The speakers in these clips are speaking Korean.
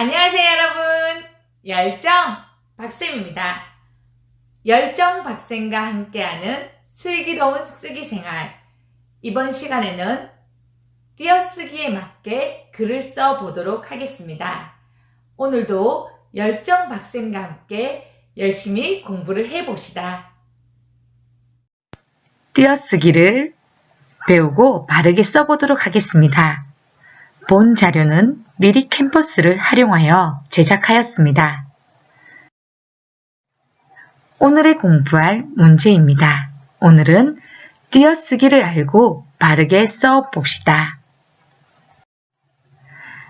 안녕하세요, 여러분. 열정 박쌤입니다. 열정 박쌤과 함께하는 슬기로운 쓰기 생활. 이번 시간에는 띄어쓰기에 맞게 글을 써보도록 하겠습니다. 오늘도 열정 박쌤과 함께 열심히 공부를 해봅시다. 띄어쓰기를 배우고 바르게 써보도록 하겠습니다. 본 자료는 미리 캔버스를 활용하여 제작하였습니다. 오늘의 공부할 문제입니다. 오늘은 띄어쓰기를 알고 바르게 써봅시다.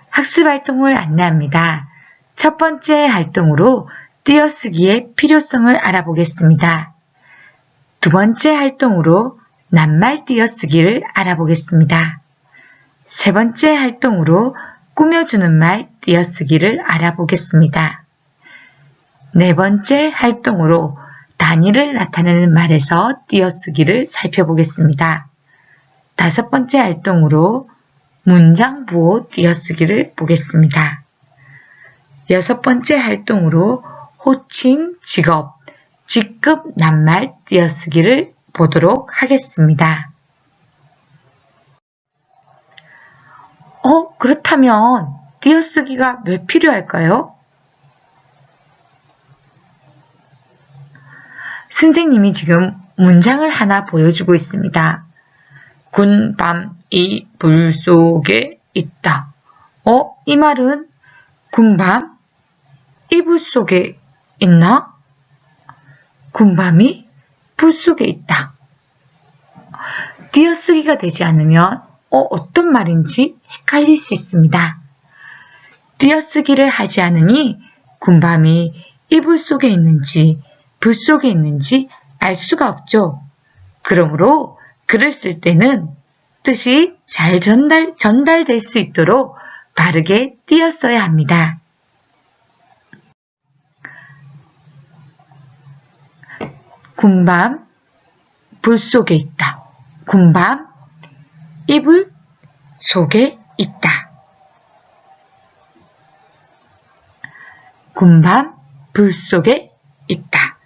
학습 활동을 안내합니다. 첫 번째 활동으로 띄어쓰기의 필요성을 알아보겠습니다. 두 번째 활동으로 낱말 띄어쓰기를 알아보겠습니다. 세 번째 활동으로 꾸며주는 말 띄어쓰기를 알아보겠습니다. 네 번째 활동으로 단위를 나타내는 말에서 띄어쓰기를 살펴보겠습니다. 다섯 번째 활동으로 문장 부호 띄어쓰기를 보겠습니다. 여섯 번째 활동으로 호칭, 직업, 직급 낱말 띄어쓰기를 보도록 하겠습니다. 그렇다면 띄어쓰기가 왜 필요할까요? 선생님이 지금 문장을 하나 보여주고 있습니다. 군밤이 불 속에 있다. 이 말은 군밤? 이불 속에 있나? 군밤이 불 속에 있다. 띄어쓰기가 되지 않으면 어떤 말인지 헷갈릴 수 있습니다. 띄어쓰기를 하지 않으니 군밤이 이불 속에 있는지 불 속에 있는지 알 수가 없죠. 그러므로 글을 쓸 때는 뜻이 잘 전달될 수 있도록 바르게 띄어써야 합니다. 군밤 불 속에 있다. 군밤 이불 속에 있다. 군밤 불 속에 있다.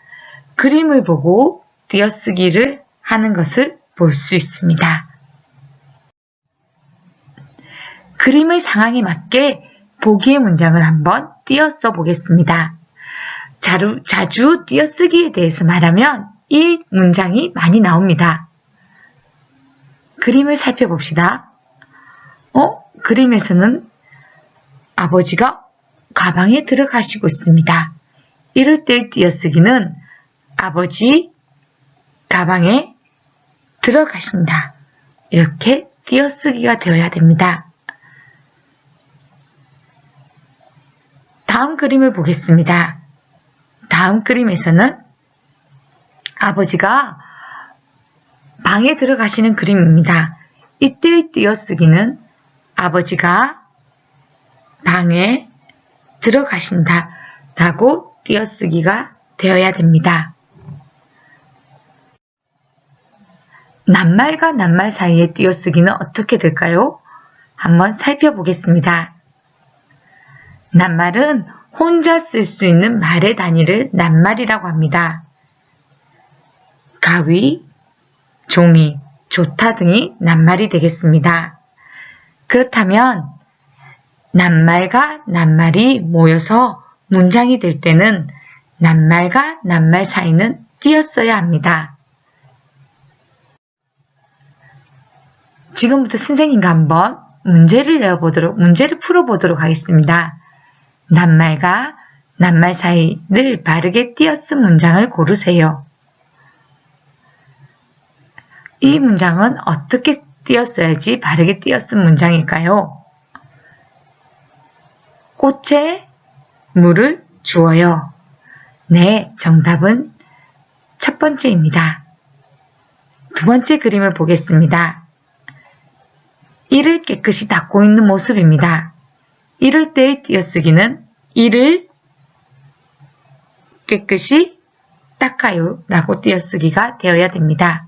그림을 보고 띄어쓰기를 하는 것을 볼 수 있습니다. 그림의 상황에 맞게 보기의 문장을 한번 띄어써 보겠습니다. 자주 띄어쓰기에 대해서 말하면 이 문장이 많이 나옵니다. 그림을 살펴봅시다. 그림에서는 아버지가 가방에 들어가시고 있습니다. 이럴 때의 띄어쓰기는 아버지 가방에 들어가신다. 이렇게 띄어쓰기가 되어야 됩니다. 다음 그림을 보겠습니다. 다음 그림에서는 아버지가 방에 들어가시는 그림입니다. 이때의 띄어쓰기는 아버지가 방에 들어가신다 라고 띄어쓰기가 되어야 됩니다. 낱말과 낱말 사이의 띄어쓰기는 어떻게 될까요? 한번 살펴보겠습니다. 낱말은 혼자 쓸 수 있는 말의 단위를 낱말이라고 합니다. 가위, 종이, 조타 등이 낱말이 되겠습니다. 그렇다면 낱말과 낱말이 모여서 문장이 될 때는 낱말과 낱말 사이는 띄어써야 합니다. 지금부터 선생님과 한번 문제를 풀어보도록 하겠습니다. 낱말과 낱말 사이를 바르게 띄어쓴 문장을 고르세요. 이 문장은 어떻게 띄었어야지 바르게 띄어쓴 문장일까요? 꽃에 물을 주어요. 네, 정답은 첫 번째입니다. 두 번째 그림을 보겠습니다. 이를 깨끗이 닦고 있는 모습입니다. 이럴 때의 띄어쓰기는 이를 깨끗이 닦아요 라고 띄어쓰기가 되어야 됩니다.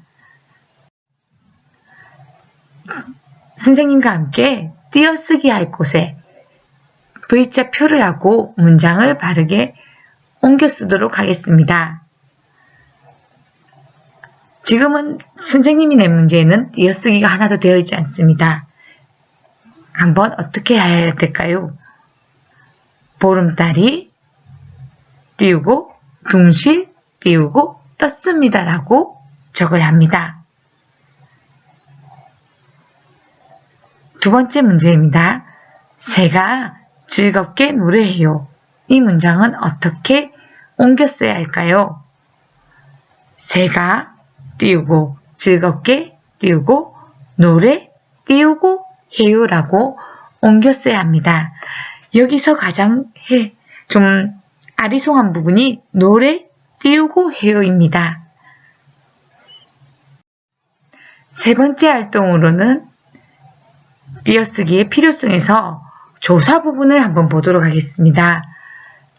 선생님과 함께 띄어쓰기 할 곳에 V자 표를 하고 문장을 바르게 옮겨 쓰도록 하겠습니다. 지금은 선생님이 낸 문제에는 띄어쓰기가 하나도 되어 있지 않습니다. 한번 어떻게 해야 될까요? 보름달이 띄우고 둥실 띄우고 떴습니다 라고 적어야 합니다. 두 번째 문제입니다. 새가 즐겁게 노래해요. 이 문장은 어떻게 옮겨 써야 할까요? 새가 띄우고 즐겁게 띄우고 노래 띄우고 해요라고 옮겨 써야 합니다. 여기서 가장 좀 아리송한 부분이 노래 띄우고 해요입니다. 세 번째 활동으로는 띄어쓰기의 필요성에서 조사 부분을 한번 보도록 하겠습니다.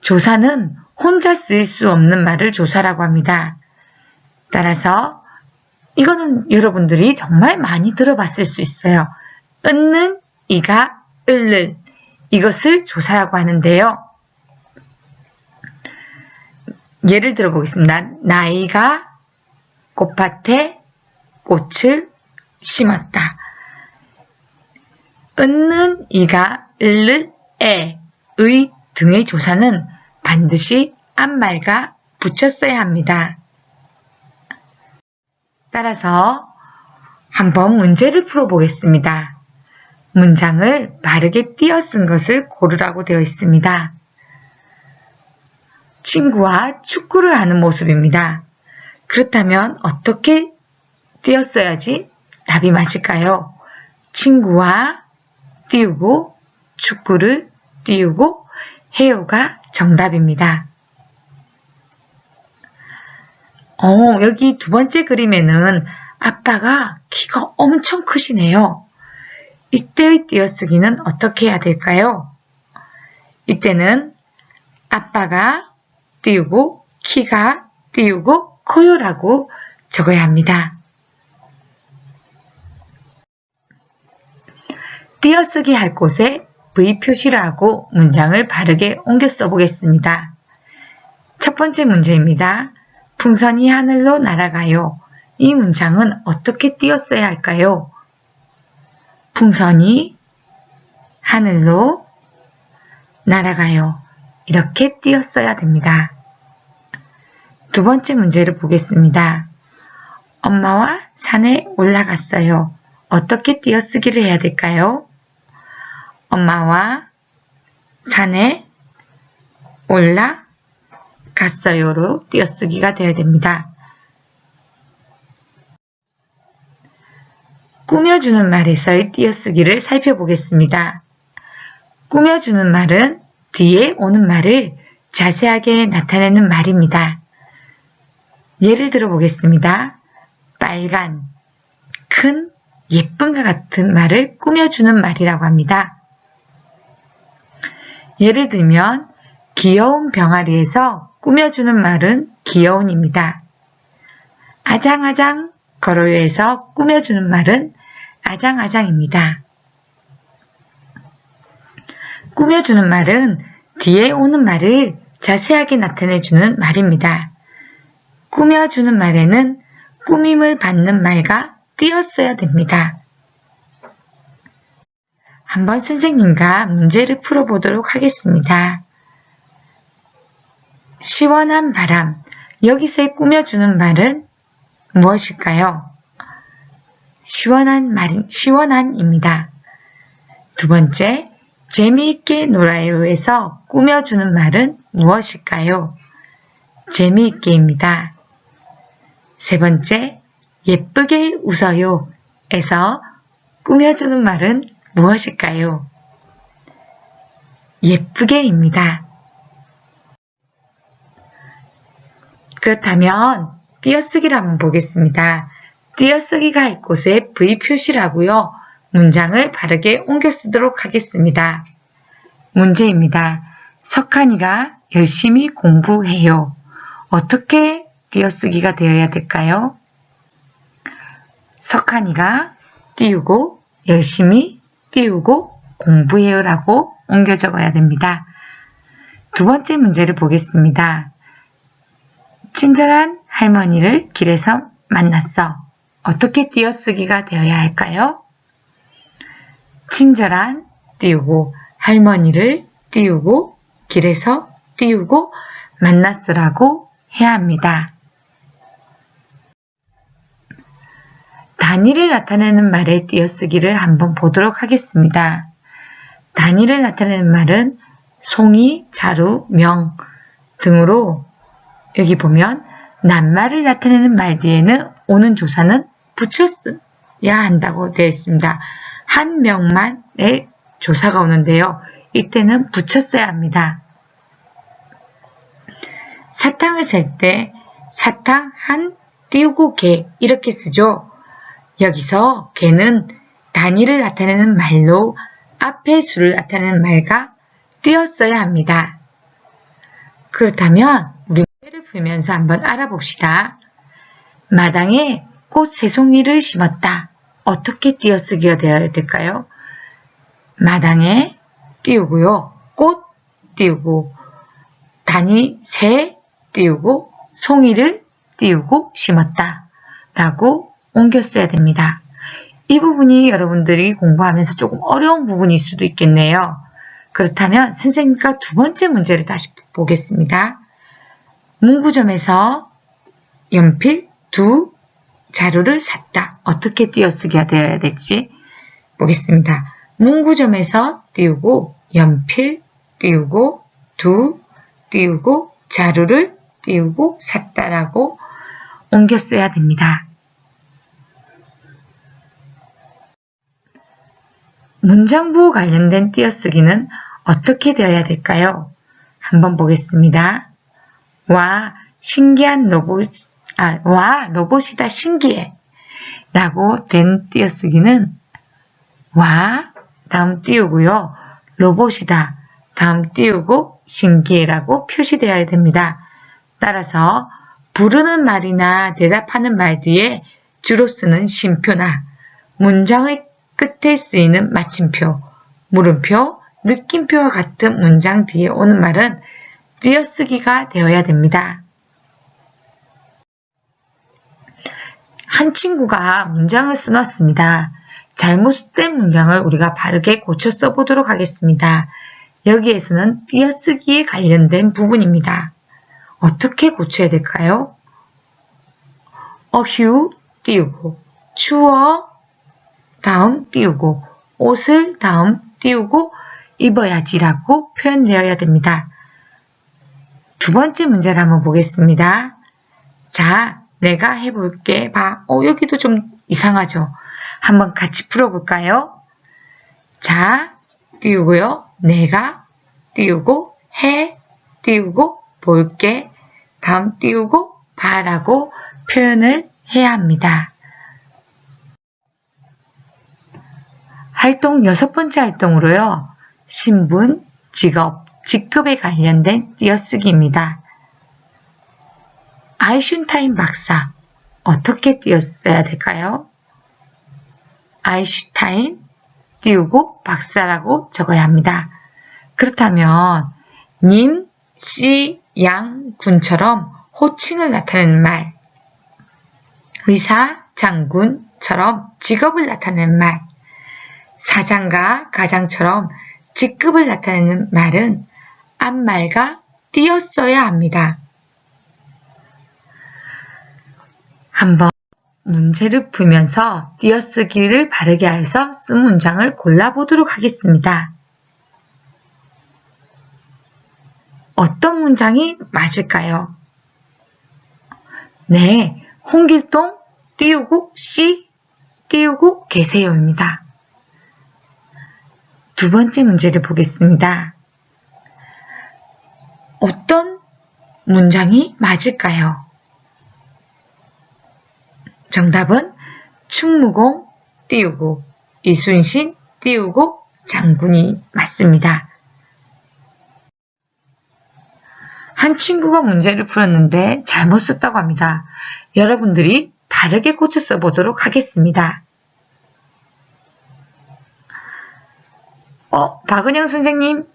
조사는 혼자 쓰일 수 없는 말을 조사라고 합니다. 따라서 이거는 여러분들이 정말 많이 들어봤을 수 있어요. 은는 이가 을를 이것을 조사라고 하는데요. 예를 들어 보겠습니다. 나이가 꽃밭에 꽃을 심었다. 은는 이가 을를 의 등의 조사는 반드시 앞말과 붙였어야 합니다. 따라서 한번 문제를 풀어보겠습니다. 문장을 바르게 띄어 쓴 것을 고르라고 되어 있습니다. 친구와 축구를 하는 모습입니다. 그렇다면 어떻게 띄었어야지 답이 맞을까요? 친구와 띄우고 축구를 띄우고 해요가 정답입니다. 여기 두 번째 그림에는 아빠가 키가 엄청 크시네요. 이때의 띄어쓰기는 어떻게 해야 될까요? 이때는 아빠가 띄우고 키가 띄우고 커요라고 적어야 합니다. 띄어쓰기 할 곳에 V 표시를 하고 문장을 바르게 옮겨 써보겠습니다. 첫 번째 문제입니다. 풍선이 하늘로 날아가요. 이 문장은 어떻게 띄었어야 할까요? 풍선이 하늘로 날아가요. 이렇게 띄었어야 됩니다. 두 번째 문제를 보겠습니다. 엄마와 산에 올라갔어요. 어떻게 띄어쓰기를 해야 될까요? 엄마와 산에 올라갔어요로 띄어쓰기가 되어야 됩니다. 꾸며주는 말에서의 띄어쓰기를 살펴보겠습니다. 꾸며주는 말은 뒤에 오는 말을 자세하게 나타내는 말입니다. 예를 들어 보겠습니다. 빨간, 큰, 예쁜과 같은 말을 꾸며주는 말이라고 합니다. 예를 들면 귀여운 병아리에서 꾸며주는 말은 귀여운입니다. 아장아장 걸어요에서 꾸며주는 말은 아장아장입니다. 꾸며주는 말은 뒤에 오는 말을 자세하게 나타내주는 말입니다. 꾸며주는 말에는 꾸밈을 받는 말과 띄었어야 됩니다. 한번 선생님과 문제를 풀어보도록 하겠습니다. 시원한 바람, 여기서의 꾸며주는 말은 무엇일까요? 시원한입니다. 두 번째, 재미있게 놀아요에서 꾸며주는 말은 무엇일까요? 재미있게입니다. 세 번째, 예쁘게 웃어요에서 꾸며주는 말은 무엇일까요? 예쁘게입니다. 그렇다면 띄어쓰기를 한번 보겠습니다. 띄어쓰기가 할 곳에 V 표시를 하고요. 문장을 바르게 옮겨 쓰도록 하겠습니다. 문제입니다. 석한이가 열심히 공부해요. 어떻게 띄어쓰기가 되어야 될까요? 석한이가 띄우고 열심히 띄우고 공부해요라고 옮겨 적어야 됩니다. 두 번째 문제를 보겠습니다. 친절한 할머니를 길에서 만났어. 어떻게 띄어쓰기가 되어야 할까요? 친절한 띄우고 할머니를 띄우고 길에서 띄우고 만났어라고 해야 합니다. 단위를 나타내는 말의 띄어쓰기를 한번 보도록 하겠습니다. 단위를 나타내는 말은 송이, 자루, 명 등으로 여기 보면 낱말을 나타내는 말 뒤에는 오는 조사는 붙였어야 한다고 되어 있습니다. 한 명만의 조사가 오는데요. 이때는 붙였어야 합니다. 사탕을 살 때 사탕 한 띄우고 개 이렇게 쓰죠. 여기서 개는 단위를 나타내는 말로 앞에 수를 나타내는 말과 띄었어야 합니다. 그렇다면 우리 문제를 풀면서 한번 알아봅시다. 마당에 꽃 세 송이를 심었다. 어떻게 띄어쓰기가 되어야 될까요? 마당에 띄우고요. 꽃 띄우고 단위 세 띄우고 송이를 띄우고 심었다 라고 옮겨 써야 됩니다. 이 부분이 여러분들이 공부하면서 조금 어려운 부분일 수도 있겠네요. 그렇다면 선생님과 두 번째 문제를 다시 보겠습니다. 문구점에서 연필 두 자루를 샀다. 어떻게 띄어쓰기가 되어야 될지 보겠습니다. 문구점에서 띄우고 연필 띄우고 두 띄우고 자루를 띄우고 샀다라고 옮겨 써야 됩니다. 문장부 관련된 띄어쓰기는 어떻게 되어야 될까요? 한번 보겠습니다. 와, 신기한 로봇이다 신기해 라고 된 띄어쓰기는 와 다음 띄우고요. 로봇이다 다음 띄우고 신기해라고 표시되어야 됩니다. 따라서 부르는 말이나 대답하는 말 뒤에 주로 쓰는 쉼표나 문장의 끝에 쓰이는 마침표, 물음표, 느낌표와 같은 문장 뒤에 오는 말은 띄어쓰기가 되어야 됩니다. 한 친구가 문장을 써놨습니다. 잘못된 문장을 우리가 바르게 고쳐 써보도록 하겠습니다. 여기에서는 띄어쓰기에 관련된 부분입니다. 어떻게 고쳐야 될까요? 어휴 띄우고 추워 다음 띄우고 옷을 다음 띄우고 입어야지라고 표현되어야 됩니다. 두 번째 문제를 한번 보겠습니다. 자, 내가 해볼게. 봐. 여기도 좀 이상하죠? 한번 같이 풀어볼까요? 자, 띄우고요. 내가 띄우고 해 띄우고 볼게. 다음 띄우고 봐라고 표현을 해야 합니다. 활동 여섯 번째 활동으로요. 신분, 직업, 직급에 관련된 띄어쓰기입니다. 아이슈타인 박사 어떻게 띄어써야 될까요? 아이슈타인 띄우고 박사라고 적어야 합니다. 그렇다면 님, 씨, 양, 군처럼 호칭을 나타내는 말, 의사, 장군처럼 직업을 나타내는 말, 사장과 가장처럼 직급을 나타내는 말은 앞말과 띄어써야 합니다. 한번 문제를 풀면서 띄어쓰기를 바르게 해서 쓴 문장을 골라보도록 하겠습니다. 어떤 문장이 맞을까요? 네, 홍길동 띄우고 씨 띄우고 계세요입니다. 두 번째 문제를 보겠습니다. 어떤 문장이 맞을까요? 정답은 충무공 띄우고 이순신 띄우고 장군이 맞습니다. 한 친구가 문제를 풀었는데 잘못 썼다고 합니다. 여러분들이 바르게 고쳐 써보도록 하겠습니다. 박은영 선생님,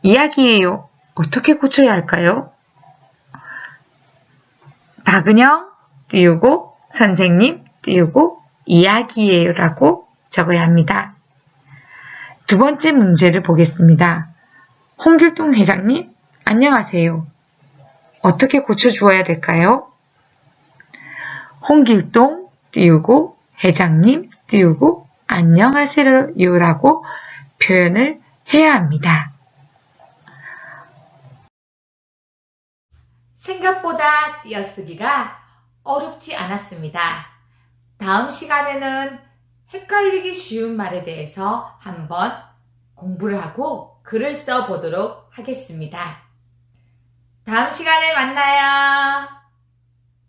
이야기예요. 어떻게 고쳐야 할까요? 박은영 띄우고 선생님 띄우고 이야기예요 라고 적어야 합니다. 두 번째 문제를 보겠습니다. 홍길동 회장님, 안녕하세요. 어떻게 고쳐주어야 될까요? 홍길동 띄우고 회장님 띄우고 안녕하세요 라고 표현을 해야 합니다. 생각보다 띄어쓰기가 어렵지 않았습니다. 다음 시간에는 헷갈리기 쉬운 말에 대해서 한번 공부를 하고 글을 써보도록 하겠습니다. 다음 시간에 만나요.